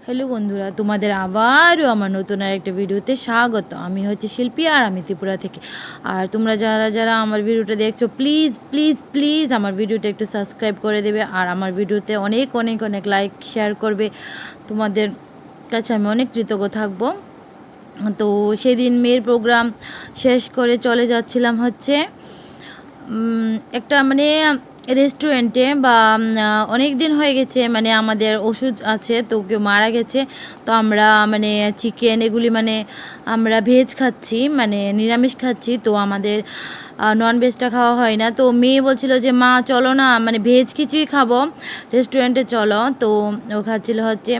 Hello বন্ধুরা, তোমাদের আবারও আমার নতুন আরেকটা ভিডিওতে স্বাগত। আমি হচ্ছে শিল্পী আর আমি ত্রিপুরা থেকে। আর তোমরা যারা যারা আমার ভিডিওটা দেখছো, প্লিজ প্লিজ প্লিজ আমার ভিডিওটা একটু সাবস্ক্রাইব করে দেবে আর আমার ভিডিওতে অনেক অনেক অনেক লাইক শেয়ার করবে। তোমাদের কাছে আমি অনেক কৃতজ্ঞ থাকবো। তো সেদিন মেয়ের প্রোগ্রাম শেষ করে চলে যাচ্ছিলাম হচ্ছে একটা মানে রেস্টুরেন্টে বা অনেক দিন হয়ে গেছে, মানে আমাদের ওষুধ আছে, তো কেউ মারা গেছে, তো আমরা মানে চিকেন এগুলি মানে আমরা ভেজ খাচ্ছি, মানে নিরামিষ খাচ্ছি, তো আমাদের নন ভেজটা খাওয়া হয় না। তো মেয়ে বলছিল যে মা চলো না, মানে ভেজ কিছুই খাবো, রেস্টুরেন্টে চলো। তো ও খাচ্ছিল হচ্ছে,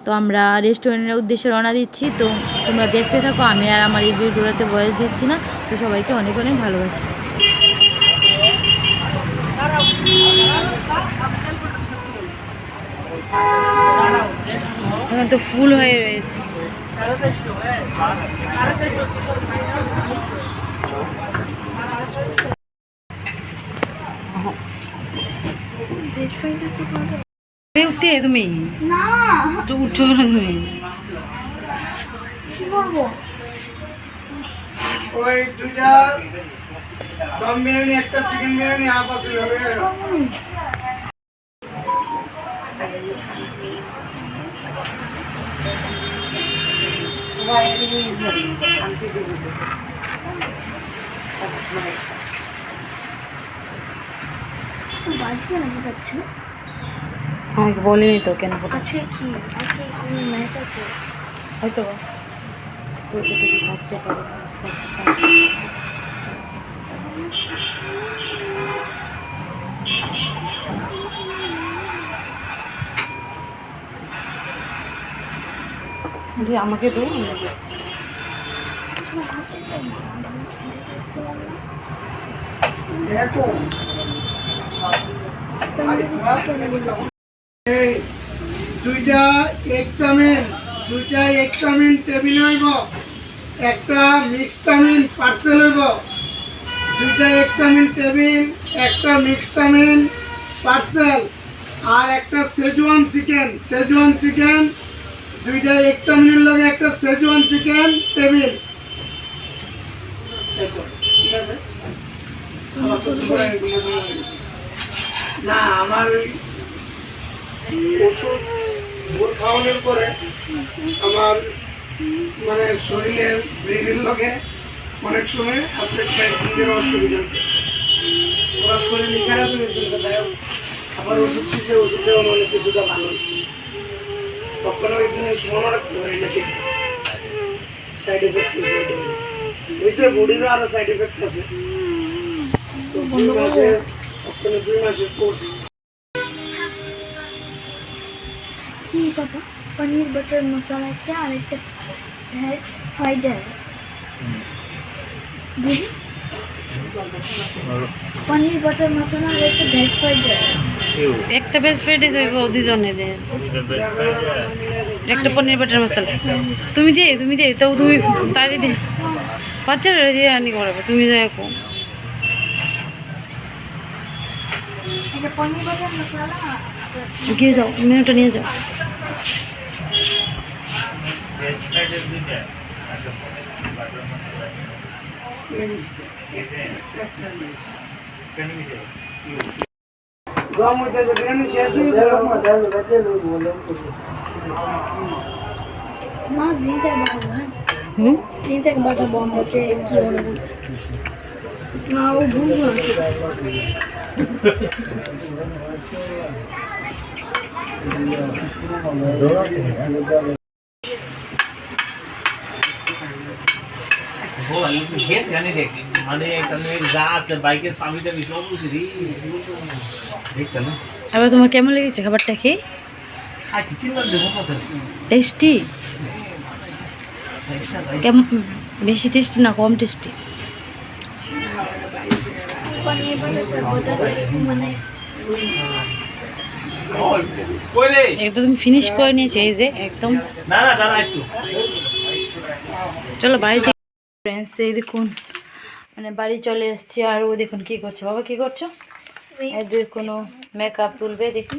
তো আমরা রেস্টুরেন্টের উদ্দেশ্যে রওনা দিচ্ছি। তো তোমরা দেখতে থাকো, আমি আর আমার এই ভিডিওটাতে ভয়েস দিচ্ছি না। তো সবাইকে অনেক অনেক ভালোবাসি। এখন তো ফুল হয়ে রয়েছে। উঠতে তুমি না, উঠছো না তুমি? কি করবো? ওই দুইটা দম বিরিয়ানি, একটা চিকেন বিরিয়ানি, হাফ আছে হবে। আমাকে বলিনি তো কেন আছে কি আজকে ম্যাচ আছে হয়তো থাকতে পারে। আমাকে তো দুইটা এক চাউমিন টেবিল হইব, একটা মিক্স চাউমিন পার্সেল হইব। দুইটা এক চাউমিন টেবিল, একটা মিক্স চাউমিন পার্সেল, আর একটা সেজওয়ান চিকেন দুইটা এক চাউমিনের লগে একটা সেজওয়ান চিকেন টেবিল। ঠিক আছে না, আমার ওষুধ খাওয়ানোর পরে আমার মানে শরীরের ব্রেনের লগে অনেক সময় আজকে অসুবিধা হচ্ছে। ওরা শরীর খারাপ হয়েছিল, আবার ওষুধ শেষে ওষুধ দেওয়া অনেক কিছুটা ভালো হয়েছে। কখনো এই জিনিস মনে রাখতে হয় নাকি সাইড এফেক্ট হয়েছে, বডিরও আরো সাইড এফেক্ট আছে। তো 2 মাসের কোর্স। কি বাবা, পনির বাটার মশলা একটা আর একটা ভেজ ফ্রাইড রাইস। পনির বাটার মশলা আর একটা ভেজ ফ্রাইড রাইস। একটা ভেজ ফ্রাইড রাইস হইব দুজনের, একটা পনির বাটার মশলা। তুমি দে তো তুমি তাড়ি দে, বাচ্চারা দিয়ে আনি করাবে, তুমি যাই কো পনির বাটার মশলা গিয়ে যাও, মেনুটা নিয়ে যাও। গম হইতেছে বিরিয়ানি শেষ হয়ে গেল। মা দিন থেকে বাটা না, দিন থেকে বাটা বম হচ্ছে কি হলো না, ও ভুল এবার তোমার কেমন লেগেছে খাবারটা খেয়ে? টেস্টি? কেমন, বেশি টেস্টি না কম টেস্টি? একদম ফিনিশ করে নিয়েছে এই যে একদম। চলো বাড়ি ফ্রেন্ডস, এই দেখুন মানে বাড়ি চলে এসছি। আর ও দেখুন কি করছে। বাবা কি করছো? এদের কোনো মেকআপ তুলবে দেখি।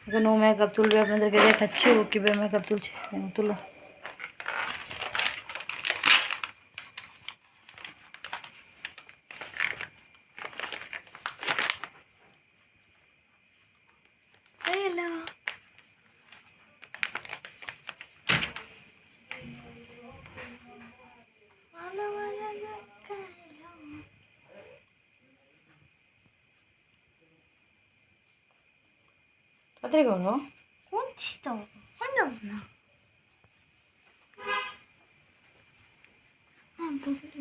এখন ও মেকআপ তুলবে, আপনাদেরকে দেখাচ্ছি ও কীভাবে মেকআপ তুলছে। তুলো। তাড়াতাড়ি করো। করছি তো, না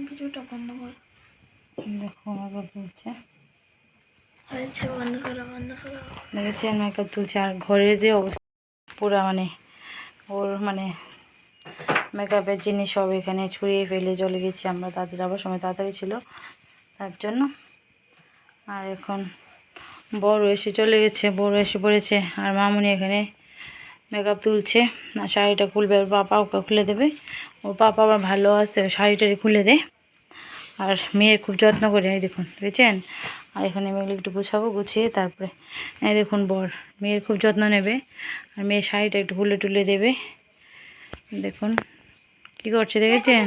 ভিডিওটা বন্ধ কর। দেখো মেকআপ তুলছে, আচ্ছা বন্ধ করো, বন্ধ করো। দেখেছেন মেকআপ তুলছে। আর ঘরের যে অবস্থা পুরা মানে ওর মানে মেকআপের জিনিস সব এখানে ছুঁড়িয়ে ফেলে চলে গেছি আমরা, তাতে যাওয়ার সময় তাড়াতাড়ি ছিল তার জন্য। আর এখন বড় এসে চলে গেছে, বড় এসে পড়েছে। আর মামুনি এখানে মেকআপ তুলছে। আর শাড়িটা খুলবে, ওর পাপা ওকে খুলে দেবে। ওর পাপা আবার ভালো আছে, ওই শাড়িটারি খুলে দেয়। আর মেয়ের খুব যত্ন করে, এই দেখুন দেখেছেন। আর এখানে মেয়েগুলো একটু গুছাবো, গুছিয়ে তারপরে এই দেখুন বর মেয়ের খুব যত্ন নেবে। আর মেয়ের শাড়িটা একটু খুলে টুলে দেবে। দেখুন কী করছে দেখেছেন।